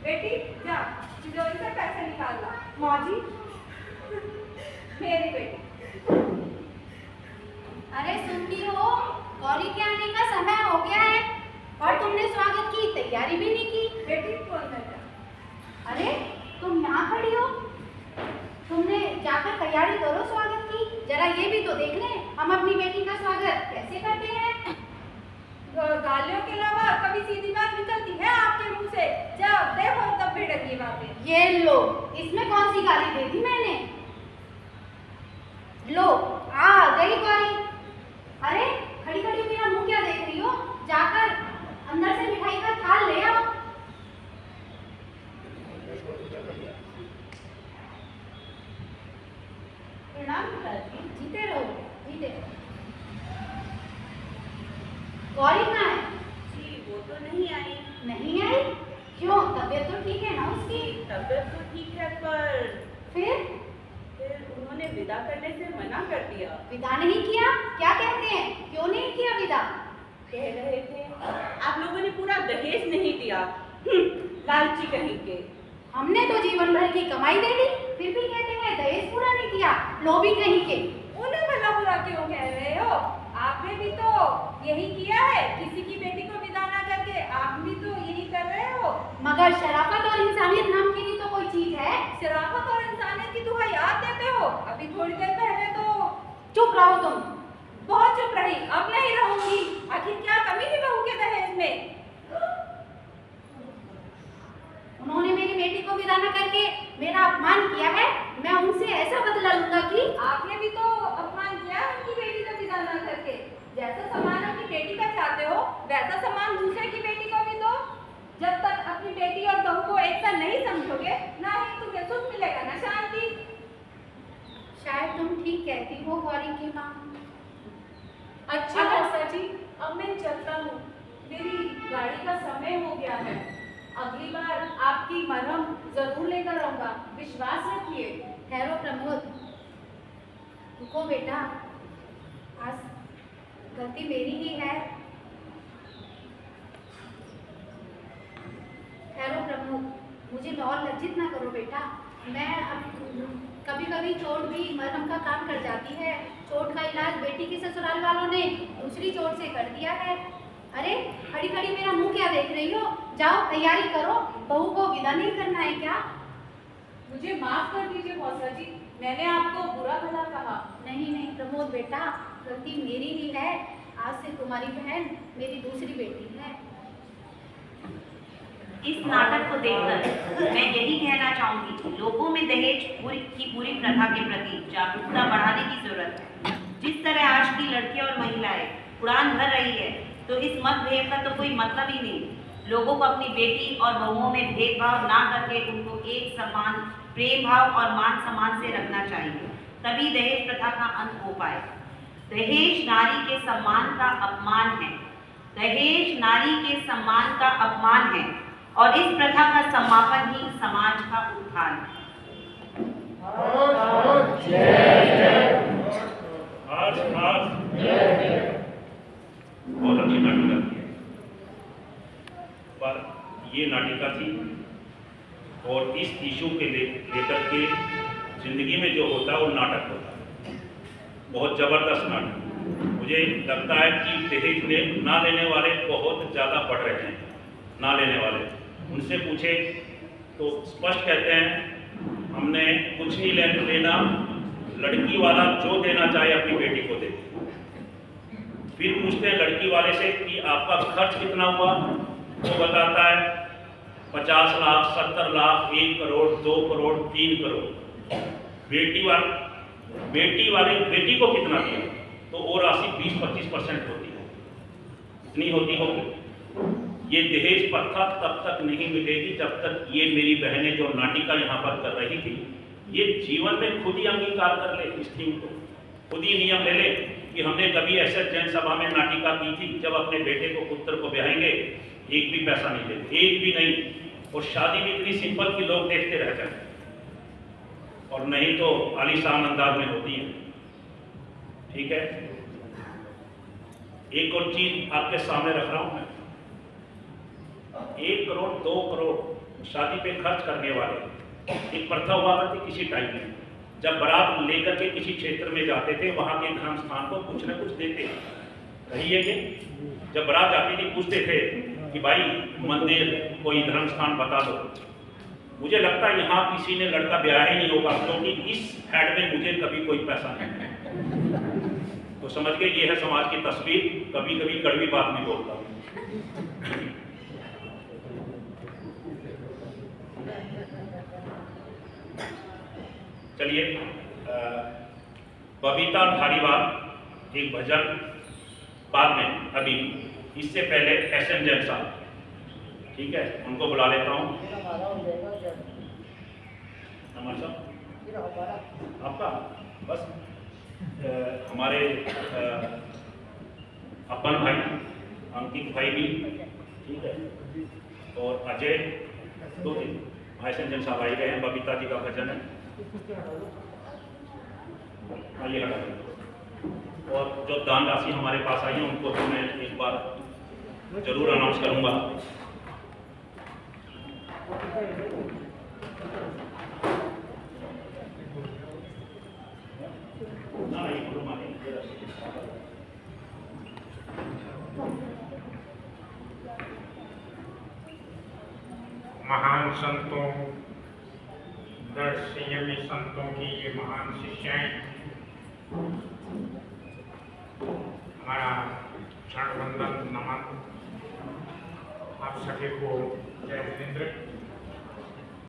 बेटी जा तिजोरी से पैसे निकाल ला। माँ जी। मेरी बेटी। अरे सुनती हो, गौरी के आने का समय हो गया है और तुमने स्वागत की तैयारी भी नहीं की। बेटी तू अंदर जा। अरे तुम यहाँ खड़ी हो, तुमने जाकर तैयारी करो स्वागत की। जरा ये भी तो देख लें हम अपनी बेटी का स्वागत कैसे करते हैं। गालियों के अलावा कभी सीधी बात निकलती है आपके मुंह से? जब देखो तब भिड़क ये बातें। ये लो, इसमें कौन सी गाली दे दी मैंने? लो आ गई गौरी। अरे खड़ी खड़ी मेरा मुंह क्या देख रही हो? जाकर अंदर से मिठाई का थाल ले आओ। प्रणाम पिताजी। जीते रहो, जीते रहो। गौरी कहाँ है? जी वो तो नहीं आई। नहीं आई? क्यों? तबीयत तो ठीक है ना उसकी? तबीयत तो ठीक है पर फिर उन्होंने विदा करने से मना कर दिया। विदा नहीं किया? क्या कहते हैं, क्यों नहीं किया विदा? कह रहे थे आप लोगों ने पूरा दहेज नहीं दिया। लालची कहीं के। हमने तो जीवन भर की कमाई दे दी, फिर भी कहते हैं दहेज पूरा नहीं किया। लोभी कहीं के। उन्हें भला बुरा क्यों कह रहे हो? आपने भी तो यही किया है, किसी की बेटी को विदा ना करके आप भी तो यही कर रहे हो। मगर शराफत और इंसानियत नाम की भी तो कोई चीज है। शराफत और इंसानियत की दुहाई आप देते हो। अभी थोड़ी देर पहले तो चुप रहो तुम। बहुत चुप रही, अब नहीं रहूंगी। आखिर क्या कमी थी बहू के दहेज में? उन्होंने मेरी बेटी को विदा न करके मेरा अपमान किया है। मैं उनसे ऐसा बदला लूंगा कि आपने भी तो अपमान किया है उनकी बेटी को विदा ना करके। जैसा सम्मान अपनी बेटी का चाहते हो वैसा सम्मान दूसरे की बेटी को भी दो। जब तक अपनी बेटी और बहू को एक सा नहीं समझोगे ना ही तुम्हें सुख मिलेगा ना शांति। शायद तुम ठीक कहती हो गौरी की माँ। अच्छा मौसा जी, अब मैं चलता हूँ, मेरी गाड़ी का समय हो गया है। अगली बार आपकी मरहम जरूर लेकर आऊंगा, विश्वास रखिए। ठहरो प्रमोद, रुको बेटा, आज गलती मेरी ही है। ठहरो प्रमोद, मुझे और लज्जित ना करो बेटा। मैं अब कभी कभी चोट भी मरहम का काम कर जाती है। चोट का इलाज बेटी के ससुराल वालों ने दूसरी चोट से कर दिया है। अरे खड़ी खड़ी मेरा मुंह क्या देख रही हो? जाओ तैयारी करो, बहू को विदा नहीं करना है क्या? मुझे माफ कर दीजिए मौसा जी, मैंने आपको बुरा भला कहा। नहीं नहीं प्रमोद बेटा, गलती मेरी ही है। आज से तुम्हारी बहन मेरी दूसरी बेटी है। इस नाटक को देखकर मैं यही कहना चाहूंगी कि लोगों में दहेज की पूरी प्रथा के प्रति जागरूकता बढ़ाने की जरूरत है। जिस तरह आज की लड़कियां और महिलाएं उड़ान भर रही है, तो इस मतभेद का तो कोई मतलब ही नहीं। लोगों को अपनी बेटी और बहुओं में भेदभाव ना करके उनको एक समान प्रेम भाव और मान सम्मान से रखना चाहिए, तभी दहेज प्रथा का अंत हो पाए। दहेज नारी के सम्मान का अपमान है। दहेज नारी के सम्मान का अपमान है और इस प्रथा का समापन ही समाज का उत्थान है। बहुत अच्छी नाटिका थी, पर ये नाटिका थी और इस इशू के लेकर के जिंदगी में जो होता है वो नाटक होता है। बहुत जबरदस्त नाटक। मुझे लगता है कि दहेज ना लेने वाले बहुत ज़्यादा बढ़ रहे हैं। ना लेने वाले उनसे पूछे तो स्पष्ट कहते हैं हमने कुछ नहीं लेना, लड़की वाला जो देना चाहे अपनी बेटी को दे। फिर पूछते हैं लड़की वाले से कि आपका खर्च कितना हुआ, वो बताता है 50 लाख, 70 लाख, 1 करोड़, 2 करोड़, 3 करोड़। बेटी वाले बेटी को कितना दिया, तो वो राशि 20-25% होती है, इतनी होती होगी। ये दहेज प्रथा तब तक नहीं मिटेगी जब तक ये मेरी बहनें जो नाटिका यहाँ पर कर रही थी, ये जीवन में खुद ही अंगीकार कर ले, इस थीम को खुद ही नियम ले ले कि हमने कभी ऐसे जैन सभा में नाटिका की थी जब अपने बेटे को पुत्र को ब्याहेंगे एक भी पैसा नहीं देते, एक भी नहीं। और शादी भी इतनी सिंपल कि लोग देखते रह जाते, और नहीं तो आलीशान अंदाज में होती है। ठीक है, एक और चीज आपके सामने रख रहा हूं मैं। 1 करोड़, 2 करोड़ शादी पे खर्च करने वाले एक प्रथा हुआ करती किसी टाइम में। जब बारात लेकर के किसी क्षेत्र में जाते थे वहाँ के धर्म स्थान को कुछ न कुछ देते रहिए कि जब बारात जाती थी पूछते थे कि भाई मंदिर कोई धर्म स्थान बता दो। मुझे लगता है यहाँ किसी ने लड़का ब्याह ही नहीं होगा, क्योंकि इस हेड में मुझे कभी कोई पैसा नहीं है। तो समझ के ये है समाज की तस्वीर। कभी कभी कड़वी बात नहीं बोलता हूँ। चलिए, बबीता धारीवाल एक भजन बाद में, अभी इससे पहले एसएम जैन साहब, ठीक है, उनको बुला लेता हूँ। नमन साहब आपका बस हमारे अपन भाई अंकित भाई भी, ठीक है, और अजय, दो दिन भाई संजन साहब आए गए हैं। बबीता जी का भजन है, आइए लगा। और जो दान राशि हमारे पास आई है उनको तो मैं एक बार जरूर अनाउंस करूंगा। महान संतों, 10 संयमी संतों की ये महान शिष्याएं, हमारा क्षण वंदन नमन आप सभी को। जय हिंद।